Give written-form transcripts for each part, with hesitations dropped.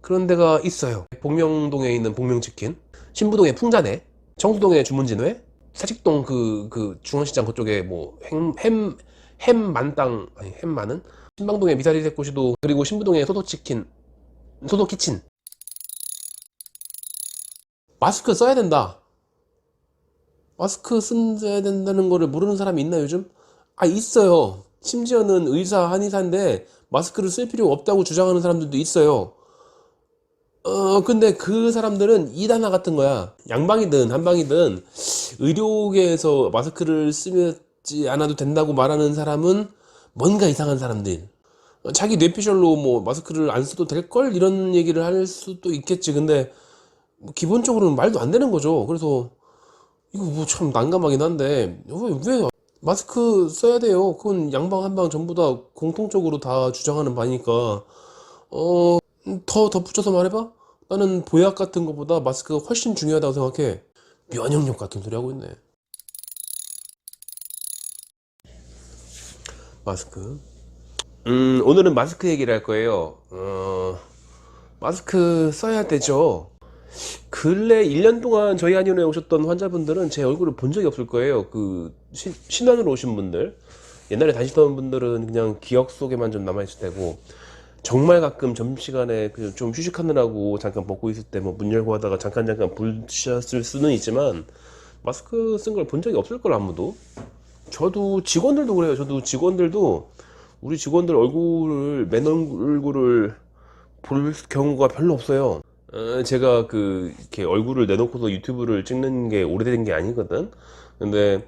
그런 데가 있어요. 복명동에 있는 복명치킨, 신부동에 풍자네, 청수동에 주문진회, 사직동 그 중앙시장 그쪽에 뭐 햄 만땅, 아니 햄 많은, 신방동에 미사리 새꼬시도, 그리고 신부동에 소도치킨, 소도키친. 마스크 써야 된다. 마스크 써야 된다는 거를 모르는 사람이 있나 요즘? 아, 있어요. 심지어는 의사, 한의사인데 마스크를 쓸 필요 없다고 주장하는 사람들도 있어요. 근데 그 사람들은 이단화 같은 거야. 양방이든 한방이든 의료계에서 마스크를 쓰지 않아도 된다고 말하는 사람은 뭔가 이상한 사람들. 자기 뇌피셜로 뭐 마스크를 안 써도 될 걸 이런 얘기를 할 수도 있겠지. 근데 뭐 기본적으로는 말도 안 되는 거죠. 그래서 이거 뭐 참 난감하긴 한데 왜 마스크 써야 돼요? 그건 양방 한방 전부 다 공통적으로 다 주장하는 바니까. 더 덧붙여서 말해봐. 나는 보약 같은 것보다 마스크가 훨씬 중요하다고 생각해. 면역력 같은 소리 하고 있네. 마스크. 오늘은 마스크 얘기를 할 거예요. 마스크 써야 되죠. 근래 1년 동안 저희 한의원에 오셨던 환자분들은 제 얼굴을 본 적이 없을 거예요. 그 신안으로 오신 분들, 옛날에 다니시던 분들은 그냥 기억 속에만 좀 남아있을 테고, 정말 가끔 점심시간에 그 좀 휴식하느라고 잠깐 벗고 있을 때 뭐 문 열고 하다가 잠깐 보셨을 수는 있지만, 마스크 쓴 걸 본 적이 없을 걸 아무도. 저도 직원들도 그래요. 저도 직원들도 우리 직원들 얼굴을, 맨 얼굴을 볼 경우가 별로 없어요. 제가 그 이렇게 얼굴을 내놓고서 유튜브를 찍는 게 오래된 게 아니거든. 근데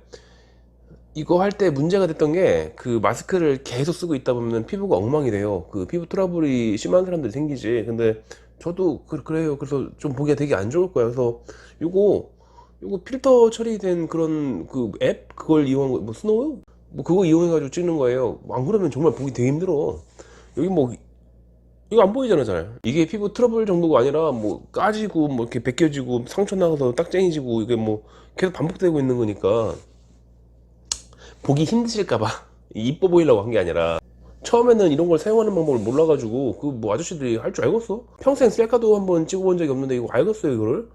이거 할 때 문제가 됐던 게, 그 마스크를 계속 쓰고 있다 보면 피부가 엉망이 돼요. 그 피부 트러블이 심한 사람들이 생기지. 근데 저도 그래요. 그래서 좀 보기가 되게 안 좋을 거야. 그래서 요거 요거 필터 처리된 그런 그 앱, 그걸 이용한 거, 뭐 스노우 뭐 그거 이용해 가지고 찍는 거예요. 안 그러면 정말 보기 되게 힘들어. 여기 뭐 이거 안 보이잖아 잘. 이게 피부 트러블 정도가 아니라 뭐 까지고 뭐 이렇게 벗겨지고 상처 나서 딱쟁이지고, 이게 뭐 계속 반복되고 있는 거니까 보기 힘드실까봐 이뻐 보이려고 한 게 아니라, 처음에는 이런 걸 사용하는 방법을 몰라가지고 그 뭐 아저씨들이 할 줄 알겠어? 평생 셀카도 한번 찍어본 적이 없는데 이거 알겠어요 이거를?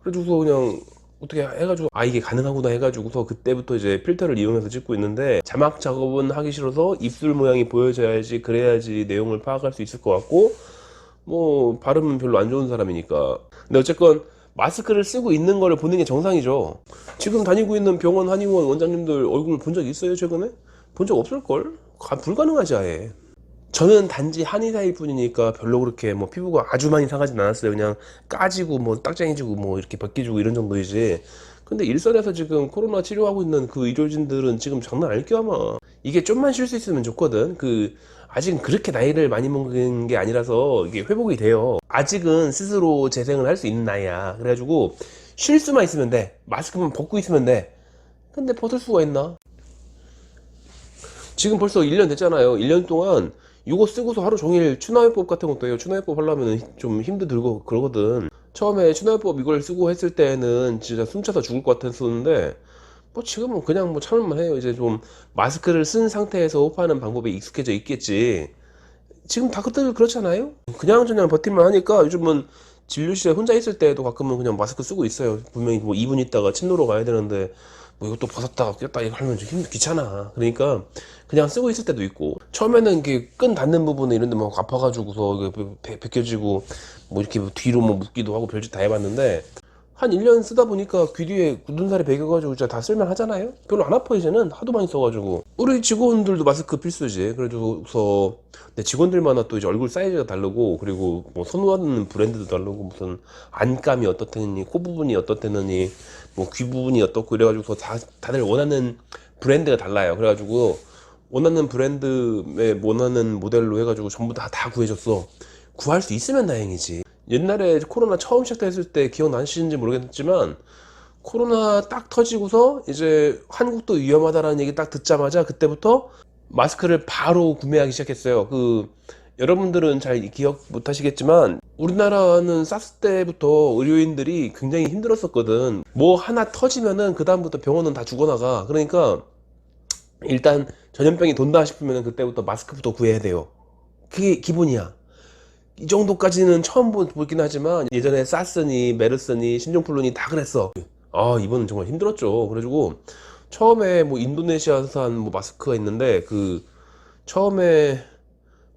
그래가지고 그냥 어떻게 해가지고 아 이게 가능하구나 해가지고서 그때부터 이제 필터를 이용해서 찍고 있는데, 자막 작업은 하기 싫어서 입술 모양이 보여져야지, 그래야지 내용을 파악할 수 있을 것 같고, 뭐 발음은 별로 안 좋은 사람이니까. 근데 어쨌건 마스크를 쓰고 있는 거를 보는 게 정상이죠. 지금 다니고 있는 병원 한의원 원장님들 얼굴 본 적 있어요 최근에? 본 적 없을걸? 불가능하지 아예. 저는 단지 한의사일 뿐이니까 별로 그렇게 뭐 피부가 아주 많이 상하진 않았어요. 그냥 까지고 뭐 딱쟁이지고 뭐 이렇게 벗겨지고 이런 정도이지. 근데 일선에서 지금 코로나 치료하고 있는 그 의료진들은 지금 장난 아닐게 아마. 이게 좀만 쉴 수 있으면 좋거든. 그 아직은 그렇게 나이를 많이 먹은 게 아니라서 이게 회복이 돼요. 아직은 스스로 재생을 할 수 있는 나이야. 그래가지고 쉴 수만 있으면 돼. 마스크만 벗고 있으면 돼. 근데 벗을 수가 있나? 지금 벌써 1년 됐잖아요. 1년 동안 이거 쓰고서 하루 종일 추나요법 같은 것도 해요. 추나요법 하려면 좀 힘도 들고 그러거든. 처음에 추나요법 이걸 쓰고 했을 때는 진짜 숨차서 죽을 것 같았었는데, 뭐 지금은 그냥 뭐 참을만 해요. 이제 좀 마스크를 쓴 상태에서 호흡하는 방법에 익숙해져 있겠지. 지금 다들 그렇잖아요. 그냥 버틸만 하니까 요즘은 진료실에 혼자 있을 때도 가끔은 그냥 마스크 쓰고 있어요. 분명히 뭐 2분 있다가 침 놓으러 가야 되는데 뭐 이것도 벗었다가 꼈다 이거 하면 좀 귀찮아. 그러니까 그냥 쓰고 있을 때도 있고, 처음에는 이게 끈 닿는 부분에 이런 데 막 아파가지고서 이게 벗겨지고 뭐 이렇게 뭐 뒤로 뭐 묶기도 하고 별짓 다 해봤는데, 한 1년 쓰다 보니까 귀 뒤에 굳은 살이 배겨가지고 진짜 다 쓸만 하잖아요? 별로 안 아파 이제는. 하도 많이 써가지고. 우리 직원들도 마스크 필수지. 그래서 내 직원들마다 또 이제 얼굴 사이즈가 다르고, 그리고 뭐 선호하는 브랜드도 다르고, 무슨 안감이 어떻다느니, 코 부분이 어떻다느니, 뭐 귀 부분이 어떻고 이래가지고 다들 원하는 브랜드가 달라요. 그래가지고 원하는 브랜드에 원하는 모델로 해가지고 전부 다 구해줬어. 구할 수 있으면 다행이지. 옛날에 코로나 처음 시작됐을 때 기억나시는지 모르겠지만, 코로나 딱 터지고서 이제 한국도 위험하다라는 얘기 딱 듣자마자 그때부터 마스크를 바로 구매하기 시작했어요. 그 여러분들은 잘 기억 못 하시겠지만, 우리나라는 사스 때부터 의료인들이 굉장히 힘들었었거든. 뭐 하나 터지면은 그다음부터 병원은 다 죽어나가. 그러니까 일단 전염병이 돈다 싶으면 그때부터 마스크부터 구해야 돼요. 그게 기본이야. 이 정도까지는 처음 보긴 하지만 예전에 사스니 메르스니 신종플루니 다 그랬어. 아 이번은 정말 힘들었죠. 그래가지고 처음에 뭐 인도네시아산 뭐 마스크가 있는데 그 처음에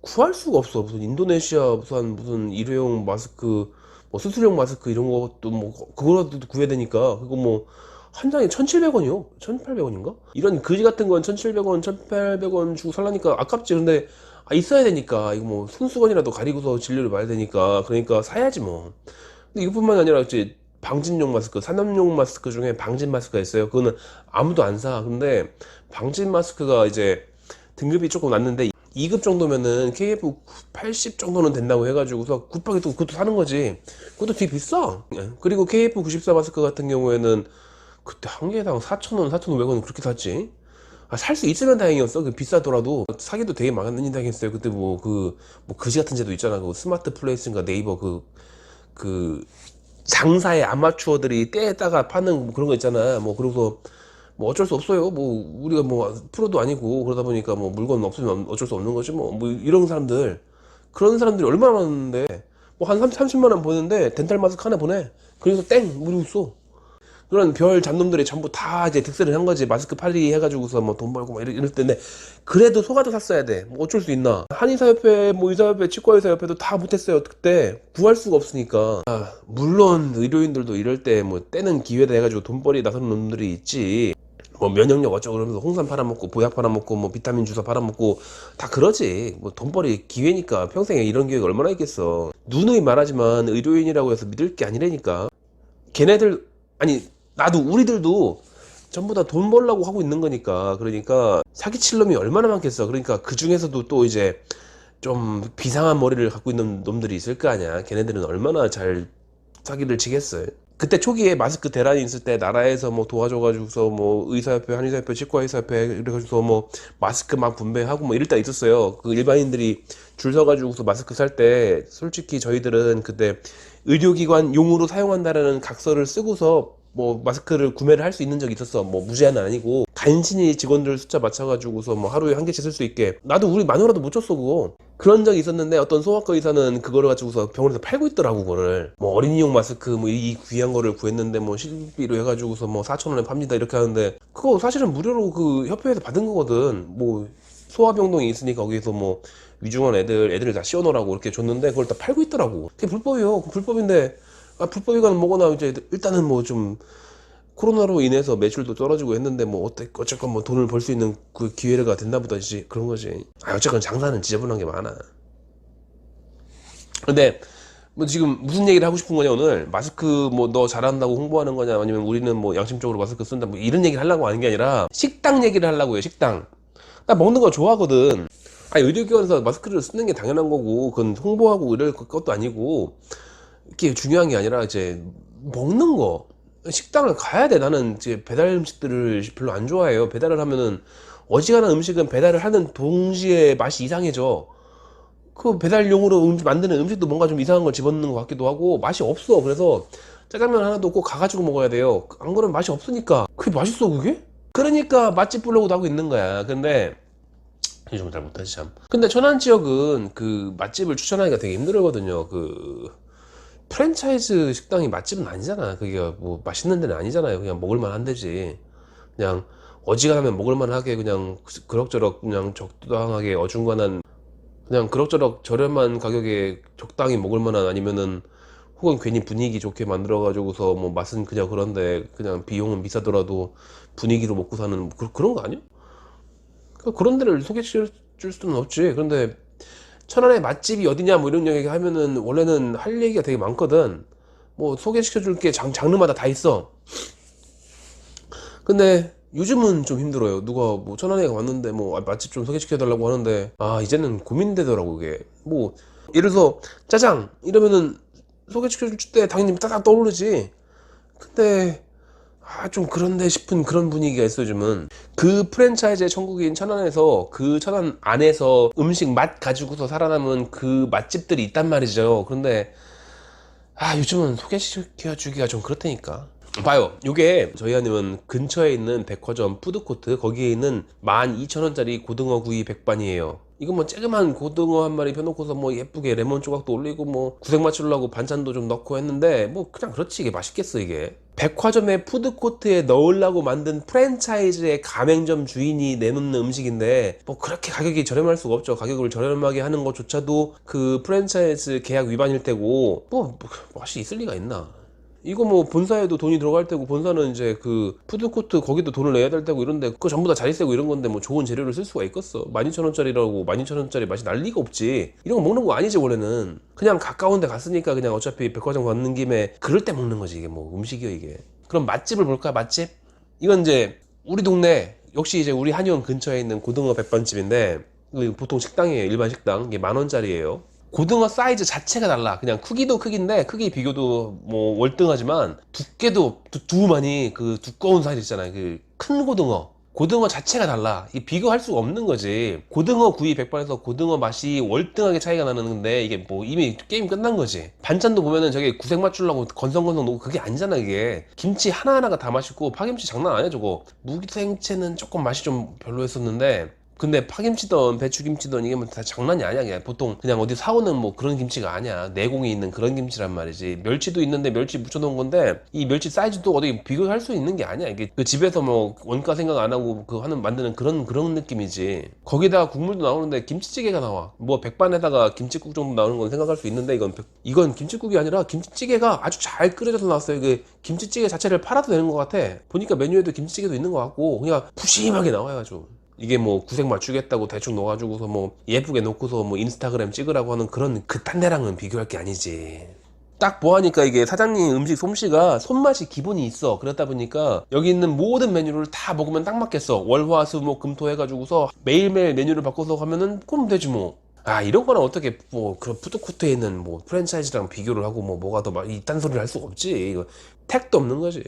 구할 수가 없어. 무슨 인도네시아산 무슨 일회용 마스크 뭐 수술용 마스크 이런 것도 뭐 그거라도 구해야 되니까 그거 뭐 한 장에 1,700원이요? 1,800원인가? 이런 거지 같은 건 1,700원, 1,800원 주고 살라니까 아깝지. 근데 있어야 되니까 이거 뭐 손수건이라도 가리고서 진료를 봐야 되니까 그러니까 사야지 뭐. 근데 이것뿐만 아니라 이제 방진용 마스크, 산업용 마스크 중에 방진 마스크가 있어요. 그거는 아무도 안 사. 근데 방진 마스크가 이제 등급이 조금 낮는데 2급 정도면은 KF 80 정도는 된다고 해가지고서 급하게 또 그것도 사는 거지. 그것도 되게 비싸. 예. 그리고 KF 94 마스크 같은 경우에는 그때 한 개당 4,000원, 4,500원 그렇게 샀지. 살 수 있으면 다행이었어. 그 비싸더라도 사기도 되게 많이 당했어요. 그때 뭐 그지 같은 제도 있잖아. 그 스마트 플레이스인가 네이버 그 장사의 아마추어들이 떼에다가 파는 뭐 그런 거 있잖아. 뭐 그러고서 뭐 어쩔 수 없어요. 뭐 우리가 뭐 프로도 아니고 그러다 보니까 뭐 물건 없으면 어쩔 수 없는 거지 뭐. 뭐 이런 사람들 그런 사람들이 얼마나 많은데 뭐 한 30만 원 보는데 덴탈 마스크 하나 보내. 그래서 땡 무료 써. 그런 별 잡놈들이 전부 다 이제 득세를 한 거지. 마스크 팔이 해가지고서 뭐 돈 벌고 막 이럴 텐데 그래도 속아도 샀어야 돼. 뭐 어쩔 수 있나. 한의사협회 뭐 의사협회 치과의사협회도 다 못했어요. 그때 구할 수가 없으니까. 물론 의료인들도 이럴 때 뭐 때는 기회다 해가지고 돈벌이 나서는 놈들이 있지. 뭐 면역력 어쩌고 그러면서 홍삼 팔아먹고 보약 팔아먹고 뭐 비타민 주사 팔아먹고 다 그러지. 뭐 돈벌이 기회니까 평생에 이런 기회가 얼마나 있겠어. 누누이 말하지만 의료인이라고 해서 믿을 게 아니라니까. 걔네들 아니 나도 우리들도 전부 다 돈 벌려고 하고 있는 거니까. 그러니까 사기칠 놈이 얼마나 많겠어. 그러니까 그 중에서도 또 이제 좀 비상한 머리를 갖고 있는 놈들이 있을 거 아니야. 걔네들은 얼마나 잘 사기를 치겠어요. 그때 초기에 마스크 대란이 있을 때 나라에서 뭐 도와줘가지고서 뭐 의사협회, 한의사협회, 치과의사협회 이래가지고서 뭐 마스크 막 분배하고 뭐 이럴 때 있었어요. 그 일반인들이 줄 서가지고서 마스크 살 때 솔직히 저희들은 그때 의료기관 용으로 사용한다라는 각서를 쓰고서 뭐 마스크를 구매를 할 수 있는 적이 있었어. 뭐 무제한은 아니고 간신히 직원들 숫자 맞춰가지고서 뭐 하루에 한 개씩 쓸 수 있게. 나도 우리 마누라도 못 줬어 그거. 그런 적이 있었는데 어떤 소아과 의사는 그거를 가지고서 병원에서 팔고 있더라고. 그거를 뭐 어린이용 마스크 뭐 이 귀한 거를 구했는데 뭐 실비로 해가지고서 뭐 4,000원에 팝니다 이렇게 하는데 그거 사실은 무료로 그 협회에서 받은 거거든. 뭐 소아병동이 있으니까 거기서 뭐 위중한 애들 다 씌워놓으라고 이렇게 줬는데 그걸 다 팔고 있더라고. 그게 불법이요. 불법인데 불법이건 뭐거나 이제 일단은 뭐 좀 코로나로 인해서 매출도 떨어지고 했는데 뭐 어쨌건 뭐 돈을 벌 수 있는 그 기회가 됐나 보다지. 그런 거지. 어쨌건 장사는 지저분한 게 많아. 근데 뭐 지금 무슨 얘기를 하고 싶은 거냐 오늘. 마스크 뭐 너 잘한다고 홍보하는 거냐 아니면 우리는 뭐 양심적으로 마스크 쓴다 뭐 이런 얘기를 하려고 하는 게 아니라 식당 얘기를 하려고요. 식당. 나 먹는 거 좋아하거든. 의료기관에서 마스크를 쓰는 게 당연한 거고 그건 홍보하고 이럴 것도 아니고 이게 중요한 게 아니라 이제 먹는 거. 식당을 가야 돼. 나는 이제 배달 음식들을 별로 안 좋아해요. 배달을 하면은 어지간한 음식은 배달을 하는 동시에 맛이 이상해져. 그 배달용으로 만드는 음식도 뭔가 좀 이상한 걸 집어넣는 것 같기도 하고 맛이 없어. 그래서 짜장면 하나도 꼭 가가지고 먹어야 돼요. 안 그러면 맛이 없으니까. 그게 맛있어 그게? 그러니까 맛집 보려고도 하고 있는 거야. 근데 요즘 잘 못하지 참. 근데 천안 지역은 그 맛집을 추천하기가 되게 힘들거든요. 그 프랜차이즈 식당이 맛집은 아니잖아. 그게 뭐 맛있는 데는 아니잖아요. 그냥 먹을만 한 데지. 그냥 어지간하면 먹을만 하게 그냥 그럭저럭 그냥 적당하게 어중간한 그냥 그럭저럭 저렴한 가격에 적당히 먹을만한 아니면은 혹은 괜히 분위기 좋게 만들어 가지고서 뭐 맛은 그냥 그런데 그냥 비용은 비싸더라도 분위기로 먹고 사는 뭐 그런 거 아니야? 그런 데를 소개시켜 줄 수는 없지. 그런데 천안에 맛집이 어디냐 뭐 이런 얘기 하면은 원래는 할 얘기가 되게 많거든. 뭐 소개시켜 줄 게 장르마다 다 있어. 근데 요즘은 좀 힘들어요. 누가 뭐 천안에 왔는데 뭐 맛집 좀 소개시켜 달라고 하는데 이제는 고민되더라고 그게. 뭐 예를 들어서 짜장 이러면은 소개시켜 줄 때 당연히 따닥 떠오르지. 근데 좀 그런데 싶은 그런 분위기가 있어 요즘은. 그 프랜차이즈의 천국인 천안에서 그 천안 안에서 음식 맛 가지고서 살아남은 그 맛집들이 있단 말이죠. 그런데 요즘은 소개시켜 주기가 좀 그렇다니까. 봐요. 요게 저희 아니면 근처에 있는 백화점 푸드코트 거기에 있는 12,000원짜리 고등어 구이 백반이에요. 이거 뭐 쬐그만 고등어 한 마리 펴놓고서 뭐 예쁘게 레몬 조각도 올리고 뭐 구색 맞추려고 반찬도 좀 넣고 했는데 뭐 그냥 그렇지 이게 맛있겠어 이게. 백화점의 푸드코트에 넣으려고 만든 프랜차이즈의 가맹점 주인이 내놓는 음식인데 뭐 그렇게 가격이 저렴할 수가 없죠. 가격을 저렴하게 하는 것조차도 그 프랜차이즈 계약 위반일 테고 뭐 맛이 있을 리가 있나. 이거 뭐 본사에도 돈이 들어갈 테고 본사는 이제 그 푸드코트 거기도 돈을 내야 될 테고 이런데 그거 전부 다 자리세고 이런 건데 뭐 좋은 재료를 쓸 수가 있겠어. 12,000원짜리라고 12,000원짜리 맛이 날 리가 없지. 이런 거 먹는 거 아니지 원래는. 그냥 가까운 데 갔으니까 그냥 어차피 백화점 갔는 김에 그럴 때 먹는 거지. 이게 뭐 음식이요 이게. 그럼 맛집을 볼까? 맛집? 이건 이제 우리 동네 역시 이제 우리 한의원 근처에 있는 고등어 백반집인데 보통 식당이에요. 일반 식당. 이게 10,000원짜리예요. 고등어 사이즈 자체가 달라. 그냥 크기도 크기인데 크기 비교도 뭐 월등하지만 두께도 두툼하니 그 두꺼운 사이즈 있잖아요. 그 큰 고등어 자체가 달라. 이 비교할 수가 없는 거지. 고등어 구이 백반에서 고등어 맛이 월등하게 차이가 나는데 이게 뭐 이미 게임 끝난 거지. 반찬도 보면은 저게 구색 맞추려고 건성건성 놓고 그게 아니잖아. 이게 김치 하나하나가 다 맛있고 파김치 장난 아니야 저거. 무생채는 조금 맛이 좀 별로였었는데 근데 파김치든 배추김치든 이게 뭐 다 장난이 아니야. 그냥 보통 그냥 어디 사오는 뭐 그런 김치가 아니야. 내공이 있는 그런 김치란 말이지. 멸치도 있는데 멸치 묻혀놓은 건데 이 멸치 사이즈도 어디 비교할 수 있는 게 아니야. 이게 그 집에서 뭐 원가 생각 안 하고 그 하는 만드는 그런 느낌이지. 거기다가 국물도 나오는데 김치찌개가 나와. 뭐 백반에다가 김치국 정도 나오는 건 생각할 수 있는데 이건 김치국이 아니라 김치찌개가 아주 잘 끓여져서 나왔어요. 그 김치찌개 자체를 팔아도 되는 것 같아. 보니까 메뉴에도 김치찌개도 있는 것 같고 그냥 푸짐하게 나와요 아주. 이게 뭐 구색 맞추겠다고 대충 넣어가지고서 뭐 예쁘게 놓고서 뭐 인스타그램 찍으라고 하는 그런 그딴 데랑은 비교할 게 아니지. 딱 보아하니까 이게 사장님 음식 솜씨가 손맛이 기본이 있어. 그렇다 보니까 여기 있는 모든 메뉴를 다 먹으면 딱 맞겠어. 월화수목금토 해가지고서 매일매일 메뉴를 바꿔서 가면은 그럼 되지 뭐. 아 이런 거랑 어떻게 뭐 그런 푸드코트에 있는 뭐 프랜차이즈랑 비교를 하고 뭐 뭐가 더 이딴 소리를 할 수가 없지. 이거 택도 없는 거지.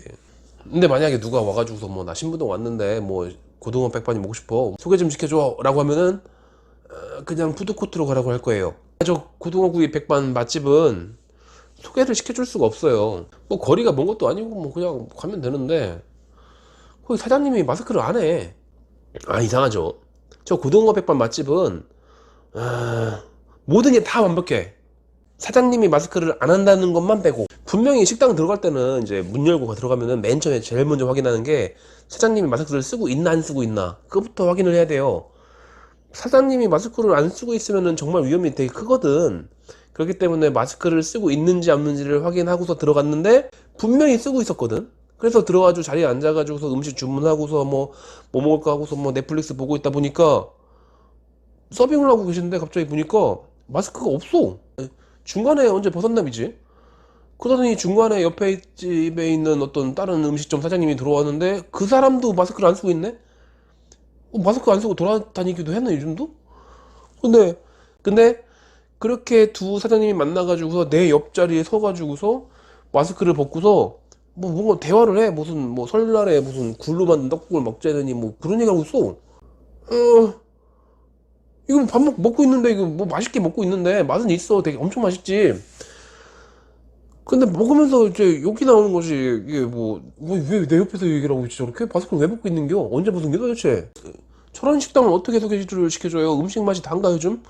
근데 만약에 누가 와가지고서 뭐 나 신부동 왔는데 뭐 고등어 백반이 먹고 싶어 소개 좀 시켜줘 라고 하면은 그냥 푸드코트로 가라고 할 거예요. 저 고등어구이 백반 맛집은 소개를 시켜줄 수가 없어요. 뭐 거리가 먼 것도 아니고 뭐 그냥 가면 되는데 거기 사장님이 마스크를 안 해. 아 이상하죠. 저 고등어 백반 맛집은 모든 게 다 완벽해. 사장님이 마스크를 안 한다는 것만 빼고 분명히 식당 들어갈 때는 이제 문 열고 들어가면은 맨 처음에 제일 먼저 확인하는 게 사장님이 마스크를 쓰고 있나 안 쓰고 있나 그것부터 확인을 해야 돼요. 사장님이 마스크를 안 쓰고 있으면은 정말 위험이 되게 크거든. 그렇기 때문에 마스크를 쓰고 있는지 없는지를 확인하고서 들어갔는데 분명히 쓰고 있었거든. 그래서 들어가지고 자리에 앉아가지고서 음식 주문하고서 뭐 먹을까 하고서 뭐 넷플릭스 보고 있다 보니까 서빙을 하고 계시는데 갑자기 보니까 마스크가 없어. 중간에 언제 벗었나미지? 그러더니 중간에 옆에 집에 있는 어떤 다른 음식점 사장님이 들어왔는데 그 사람도 마스크를 안 쓰고 있네? 마스크 안 쓰고 돌아다니기도 했나 요즘도? 근데 그렇게 두 사장님이 만나가지고서 내 옆자리에 서가지고서 마스크를 벗고서 뭐 뭔가 대화를 해. 무슨 뭐 설날에 무슨 굴로 만든 떡국을 먹자더니 뭐 그런 얘기 하고 있어. 이거 밥 먹고 있는데 이거 뭐 맛있게 먹고 있는데 맛은 있어. 되게 엄청 맛있지. 근데 먹으면서 이제 욕이 나오는 거지. 이게 뭐 왜 내 옆에서 얘기를 하고 있지? 저렇게 마스크를 왜 벗고 있는겨? 언제 벗은 게 도대체? 저런 식당을 어떻게 소개를 시켜줘요? 음식 맛이 단가 요즘?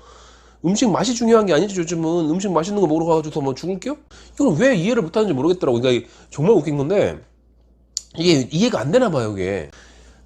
음식 맛이 중요한 게 아니지 요즘은. 음식 맛있는 거 먹으러 가가지고서 뭐 죽을게요? 이걸 왜 이해를 못하는지 모르겠더라고. 그러니까 정말 웃긴 건데 이게 이해가 안 되나 봐요 이게.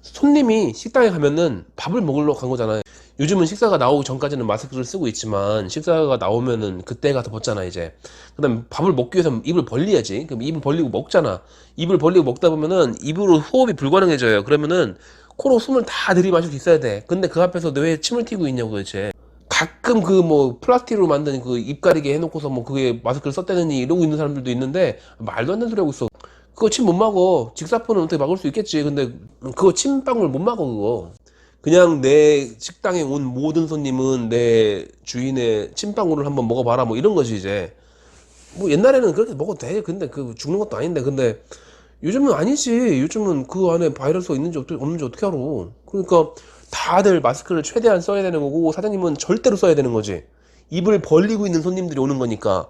손님이 식당에 가면은 밥을 먹으러 간 거잖아요. 요즘은 식사가 나오기 전까지는 마스크를 쓰고 있지만 식사가 나오면은 그때 가서 벗잖아 이제. 그다음 밥을 먹기 위해서 입을 벌려야지. 그럼 입을 벌리고 먹잖아. 입을 벌리고 먹다 보면은 입으로 호흡이 불가능해져요. 그러면은 코로 숨을 다 들이마실 수 있어야 돼. 근데 그 앞에서 왜 침을 튀고 있냐고 도대체. 가끔 그 뭐 플라스틱으로 만든 그 입 가리개 해놓고서 뭐 그게 마스크를 썼다느니 이러고 있는 사람들도 있는데 말도 안 되는 소리 하고 있어. 그거 침 못 막어. 직사포는 어떻게 막을 수 있겠지. 근데 그거 침방울 못 막어 그거. 그냥 내 식당에 온 모든 손님은 내 주인의 침방울을 한번 먹어봐라 뭐 이런 거지 이제. 뭐 옛날에는 그렇게 먹어도 돼. 근데 그 죽는 것도 아닌데 근데 요즘은 아니지. 요즘은 그 안에 바이러스가 있는지 없는지 어떻게 알아. 그러니까 다들 마스크를 최대한 써야 되는 거고 사장님은 절대로 써야 되는 거지. 입을 벌리고 있는 손님들이 오는 거니까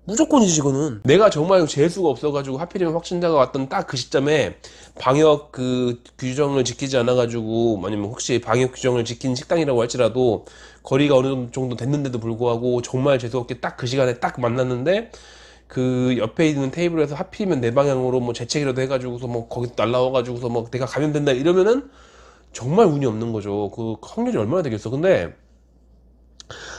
무조건이지 이거는. 내가 정말 재수가 없어가지고 하필이면 확진자가 왔던 딱 그 시점에 방역 그 규정을 지키지 않아가지고, 아니면 혹시 방역 규정을 지킨 식당이라고 할지라도 거리가 어느 정도 됐는데도 불구하고 정말 재수 없게 딱 그 시간에 딱 만났는데, 그 옆에 있는 테이블에서 하필이면 내 방향으로 뭐 재채기라도 해가지고서 뭐 거기 날라와가지고서 뭐 내가 감염된다 이러면은 정말 운이 없는 거죠. 그 확률이 얼마나 되겠어. 근데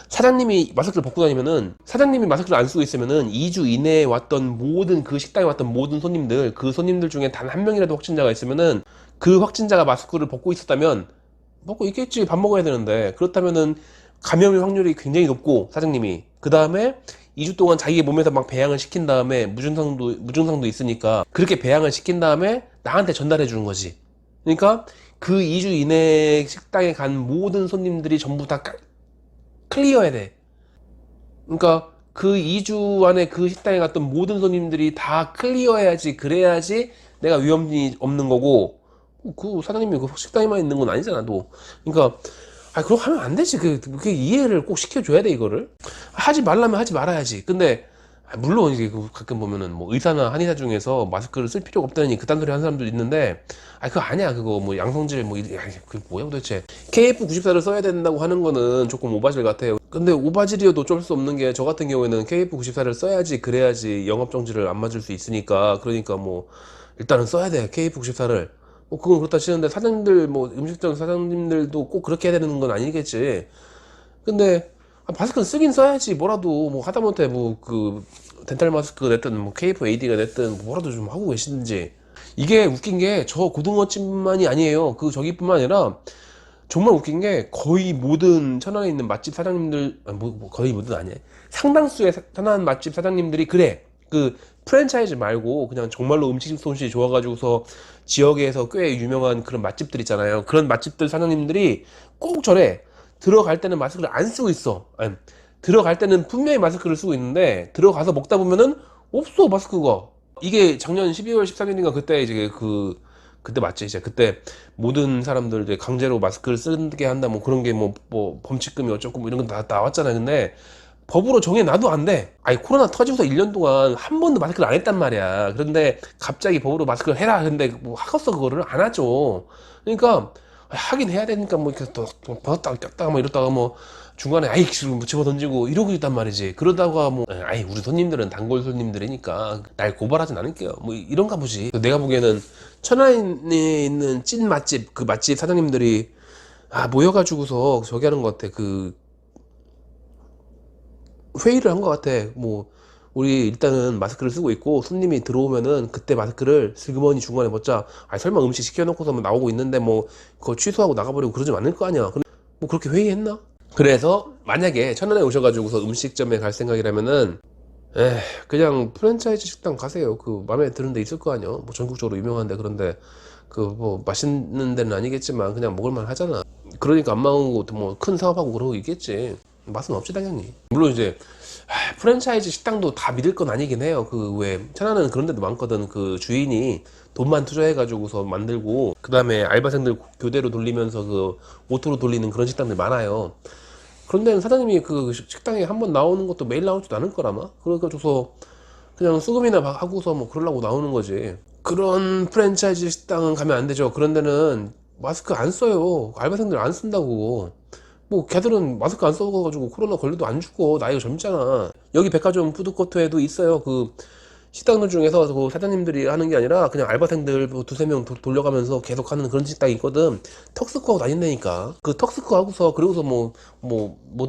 사장님이 마스크를 벗고 다니면은, 사장님이 마스크를 안 쓰고 있으면은 2주 이내에 왔던 모든 그 식당에 왔던 모든 손님들, 그 손님들 중에 단 한 명이라도 확진자가 있으면은, 그 확진자가 마스크를 벗고 있었다면, 벗고 있겠지, 밥 먹어야 되는데, 그렇다면은 감염의 확률이 굉장히 높고, 사장님이 그 다음에 2주 동안 자기 몸에서 막 배양을 시킨 다음에 무증상도 있으니까 그렇게 배양을 시킨 다음에 나한테 전달해 주는 거지. 그러니까 그 2주 이내에 식당에 간 모든 손님들이 전부 다 클리어해야 돼. 그러니까 그 2주 안에 그 식당에 갔던 모든 손님들이 다 클리어해야지, 그래야지 내가 위험이 없는 거고, 그 사장님이 그 식당에만 있는 건 아니잖아, 너. 그러니까 그렇게 하면 안 되지. 그 이해를 꼭 시켜줘야 돼, 이거를. 하지 말라면 하지 말아야지. 근데 물론 이게 가끔 보면은 뭐 의사나 한의사 중에서 마스크를 쓸 필요가 없다니 그딴 소리 하는 사람도 있는데, 그거 아니야. 그거 뭐 양성질 뭐 그게 뭐야 도대체. KF94를 써야 된다고 하는 거는 조금 오바질 같아요. 근데 오바질이어도 어쩔 수 없는 게, 저 같은 경우에는 KF94를 써야지, 그래야지 영업 정지를 안 맞을 수 있으니까. 그러니까 뭐 일단은 써야 돼, KF94를. 뭐 그건 그렇다 치는데, 사장님들 뭐 음식점 사장님들도 꼭 그렇게 해야 되는 건 아니겠지. 근데 마스크는 쓰긴 써야지. 뭐라도 뭐 하다못해 뭐 그 덴탈 마스크가 됐든 뭐 KF-AD가 됐든 뭐라도 좀 하고 계시든지. 이게 웃긴 게 저 고등어집만이 아니에요. 그 저기뿐만 아니라 정말 웃긴 게, 거의 모든 천안에 있는 맛집 사장님들, 거의 모든 아니에요. 상당수의 천안 맛집 사장님들이 그래. 그 프랜차이즈 말고 그냥 정말로 음식 솜씨 좋아가지고서 지역에서 꽤 유명한 그런 맛집들 있잖아요. 그런 맛집들 사장님들이 꼭 저래. 들어갈 때는 마스크를 안 쓰고 있어. 아니, 들어갈 때는 분명히 마스크를 쓰고 있는데 들어가서 먹다 보면은 없어, 마스크가. 이게 작년 12월 13일인가 그때 이제 그때 맞지? 이제 그때 모든 사람들 이제 강제로 마스크를 쓰게 한다 뭐 그런 게 뭐 범칙금이 어쩌고 뭐 이런 거 다 나왔잖아요. 근데 법으로 정해놔도 안 돼. 아니, 코로나 터지고서 1년 동안 한 번도 마스크를 안 했단 말이야. 그런데 갑자기 법으로 마스크를 해라. 근데 뭐 하겠어, 그거를 안 하죠. 그러니까 하긴 해야 되니까 뭐 이렇게 또 벗었다가 꼈다가 뭐 이러다가 뭐 중간에 아이 지금 집어 던지고 이러고 있단 말이지. 그러다가 뭐 아이 우리 손님들은 단골 손님들이니까 날 고발하진 않을게요, 뭐 이런가 보지. 내가 보기에는 천안에 있는 찐 맛집, 그 맛집 사장님들이 모여가지고서 저기 하는 것 같아. 회의를 한 것 같아. 뭐 우리 일단은 마스크를 쓰고 있고, 손님이 들어오면은 그때 마스크를 슬그머니 중간에 벗자. 설마 음식 시켜놓고서 뭐 나오고 있는데 뭐 그거 취소하고 나가버리고 그러지 않을 거 아니야. 뭐 그렇게 회의했나? 그래서 만약에 천안에 오셔가지고서 음식점에 갈 생각이라면은 그냥 프랜차이즈 식당 가세요. 그 마음에 드는 데 있을 거 아니야. 뭐 전국적으로 유명한데. 그런데 그 뭐 맛있는 데는 아니겠지만 그냥 먹을만 하잖아. 그러니까 안 망하고 뭐 큰 사업하고 그러고 있겠지. 맛은 없지 당연히. 물론 이제 프랜차이즈 식당도 다 믿을 건 아니긴 해요. 그 왜 천안은 그런 데도 많거든. 그 주인이 돈만 투자해가지고서 만들고 그 다음에 알바생들 교대로 돌리면서 그 오토로 돌리는 그런 식당들 많아요. 그런데 사장님이 그 식당에 한번 나오는 것도 매일 나오지도 않을 거라마. 그래가지고서 그냥 수금이나 하고서 뭐 그러려고 나오는 거지. 그런 프랜차이즈 식당은 가면 안 되죠. 그런 데는 마스크 안 써요. 알바생들 안 쓴다고. 뭐 걔들은 마스크 안 써가지고 코로나 걸려도 안 죽어. 나이가 젊잖아. 여기 백화점 푸드코트에도 있어요. 그 식당들 중에서 그 사장님들이 하는 게 아니라 그냥 알바생들 뭐 두세 명 돌려가면서 계속 하는 그런 식당이 있거든. 턱스코 하고 다닌다니까. 그 턱스코 하고서 그러고서 뭐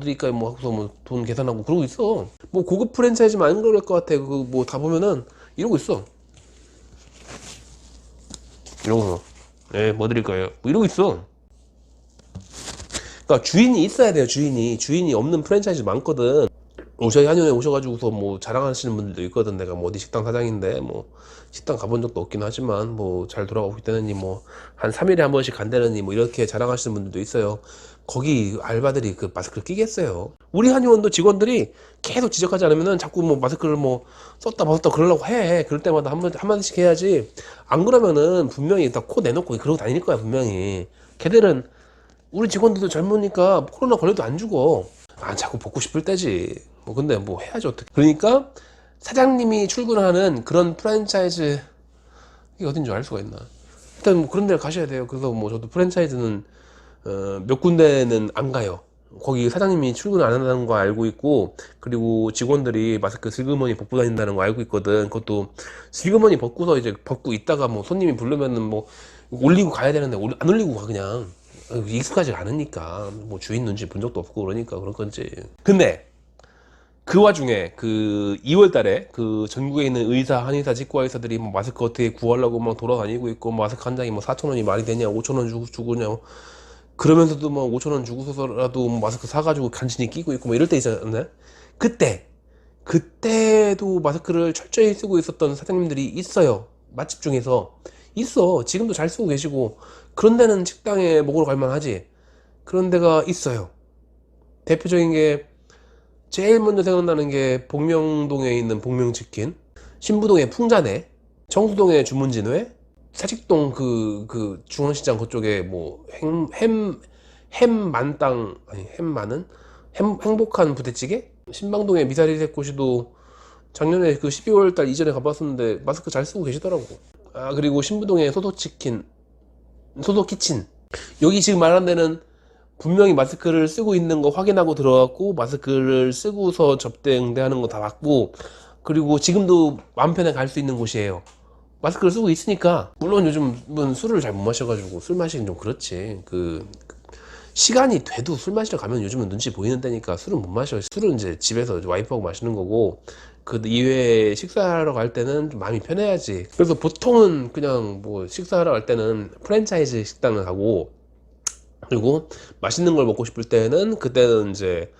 드릴까요 뭐 하고서 뭐 돈 계산하고 그러고 있어. 뭐 고급 프랜차이즈만 안 그럴 것 같아. 그 뭐 다 보면은 이러고 있어. 이러고서 뭐 드릴까요 뭐 이러고 있어. 그러니까 주인이 있어야 돼요. 주인이 없는 프랜차이즈 많거든. 저희 한의원에 오셔가지고서 뭐 자랑하시는 분들도 있거든. 내가 뭐 어디 식당 사장인데 뭐 식당 가본 적도 없긴 하지만 뭐 잘 돌아가고 있다느니 뭐 한 3일에 한 번씩 간다느니 뭐 이렇게 자랑하시는 분들도 있어요. 거기 알바들이 그 마스크를 끼겠어요. 우리 한의원도 직원들이 계속 지적하지 않으면은 자꾸 뭐 마스크를 뭐 썼다 벗었다 그러려고 해. 그럴 때마다 한마디씩 해야지. 안 그러면은 분명히 다 코 내놓고 그러고 다닐 거야 분명히. 걔들은 우리 직원들도 젊으니까 코로나 걸려도 안 죽어. 자꾸 벗고 싶을 때지. 뭐 근데 뭐 해야지 어떻게. 그러니까 사장님이 출근하는 그런 프랜차이즈, 이게 어딘지 알 수가 있나? 일단 뭐 그런 데를 가셔야 돼요. 그래서 뭐 저도 프랜차이즈는 몇 군데는 안 가요. 거기 사장님이 출근 안 한다는 거 알고 있고, 그리고 직원들이 마스크 슬그머니 벗고 다닌다는 거 알고 있거든. 그것도 슬그머니 벗고서 이제 벗고 있다가 뭐 손님이 부르면은 뭐 올리고 가야 되는데 안 올리고 가 그냥. 익숙하지 않으니까. 뭐 주인 눈치 본 적도 없고 그러니까 그런 건지. 근데 그 와중에 그 2월 달에 그 전국에 있는 의사, 한의사, 치과의사들이 뭐 마스크 어떻게 구하려고 막 돌아다니고 있고, 마스크 한 장이 뭐 4,000원이 말이 되냐, 5,000원 주고 냐, 그러면서도 뭐 5,000원 주고서라도 뭐 마스크 사가지고 간신히 끼고 있고 뭐 이럴 때 있잖아요. 그때도 마스크를 철저히 쓰고 있었던 사장님들이 있어요. 맛집 중에서 있어. 지금도 잘 쓰고 계시고, 그런 데는 식당에 먹으러 갈 만하지. 그런 데가 있어요. 대표적인 게, 제일 먼저 생각나는 게 복명동에 있는 복명치킨, 신부동의 풍자네, 청수동의 주문진회, 사직동 그 중앙시장 그쪽에 뭐 햄 만땅, 아니 햄 많은 행복한 부대찌개, 신방동의 미사리새꼬시도 작년에 그 12월 달 이전에 가봤었는데 마스크 잘 쓰고 계시더라고. 아, 그리고 신부동의 소소치킨, 소소키친, 여기 지금 말한 데는 분명히 마스크를 쓰고 있는 거 확인하고 들어갔고, 마스크를 쓰고서 접대 응대하는 거 다 봤고, 그리고 지금도 마음 편해 갈 수 있는 곳이에요. 마스크를 쓰고 있으니까. 물론 요즘은 술을 잘 못 마셔가지고 술 마시긴 좀 그렇지. 시간이 돼도 술 마시러 가면 요즘은 눈치 보이는 때니까 술은 못 마셔. 술은 이제 집에서 와이프하고 마시는 거고, 그 이외에 식사하러 갈 때는 좀 마음이 편해야지. 그래서 보통은 그냥 뭐 식사하러 갈 때는 프랜차이즈 식당을 가고, 그리고 맛있는 걸 먹고 싶을 때는 그때는 이제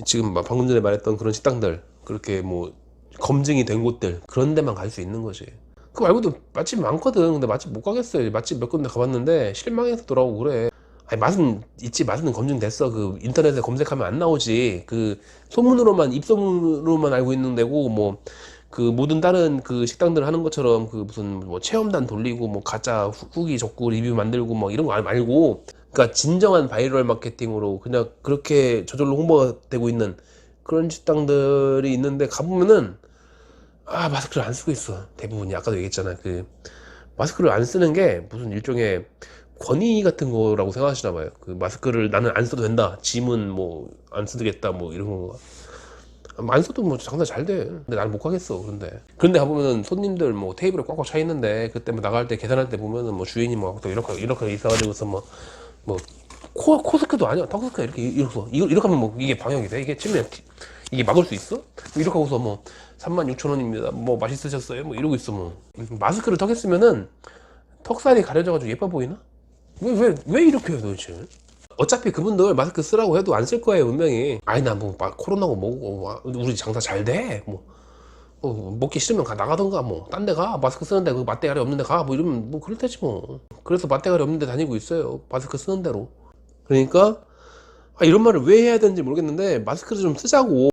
지금 방금 전에 말했던 그런 식당들, 그렇게 뭐 검증이 된 곳들, 그런 데만 갈 수 있는 거지. 그 말고도 맛집 많거든. 근데 맛집 못 가겠어요. 맛집 몇 군데 가봤는데 실망해서 돌아오고 그래. 아니, 맛은 있지. 맛은 검증됐어. 그 인터넷에 검색하면 안 나오지. 그 소문으로만, 입소문으로만 알고 있는 데고, 뭐 그 모든 다른 그 식당들 하는 것처럼 그 무슨 뭐 체험단 돌리고 뭐 가짜 후기 적고 리뷰 만들고 뭐 이런 거 말고, 그러니까 진정한 바이럴 마케팅으로 그냥 그렇게 저절로 홍보가 되고 있는 그런 식당들이 있는데, 가보면은 마스크를 안 쓰고 있어. 대부분이. 아까도 얘기했잖아. 그 마스크를 안 쓰는 게 무슨 일종의 권위 같은 거라고 생각하시나 봐요. 그 마스크를 나는 안 써도 된다, 짐은 뭐 안 쓰겠다, 뭐 이런 거. 안 써도 뭐 장사 잘 돼. 근데 나는 못 가겠어. 그런데 가보면은 손님들 뭐 테이블에 꽉꽉 차 있는데, 그때 뭐 나갈 때 계산할 때 보면은 뭐 주인이 뭐 또 이렇게 있어가지고서 뭐 코스크도 아니야. 턱스크 이렇게 하면 뭐 이게 방역이 돼? 이게 치면 이게 막을 수 있어? 뭐 이렇게 하고서 뭐 36,000원입니다. 뭐 맛있으셨어요? 뭐 이러고 있어 뭐. 마스크를 턱에 쓰면은 턱살이 가려져가지고 예뻐 보이나? 왜 이렇게 해요 도대체? 어차피 그분들 마스크 쓰라고 해도 안 쓸 거예요 분명히. 아니 나 뭐 코로나고 뭐고 우리 장사 잘 돼. 뭐 먹기 싫으면 나가던가 뭐 딴 데 가. 마스크 쓰는데 그 맛대가리 없는데 가. 뭐 이러면 뭐 그럴 테지 뭐. 그래서 맛대가리 없는데 다니고 있어요. 마스크 쓰는 대로. 그러니까 이런 말을 왜 해야 되는지 모르겠는데, 마스크를 좀 쓰자고.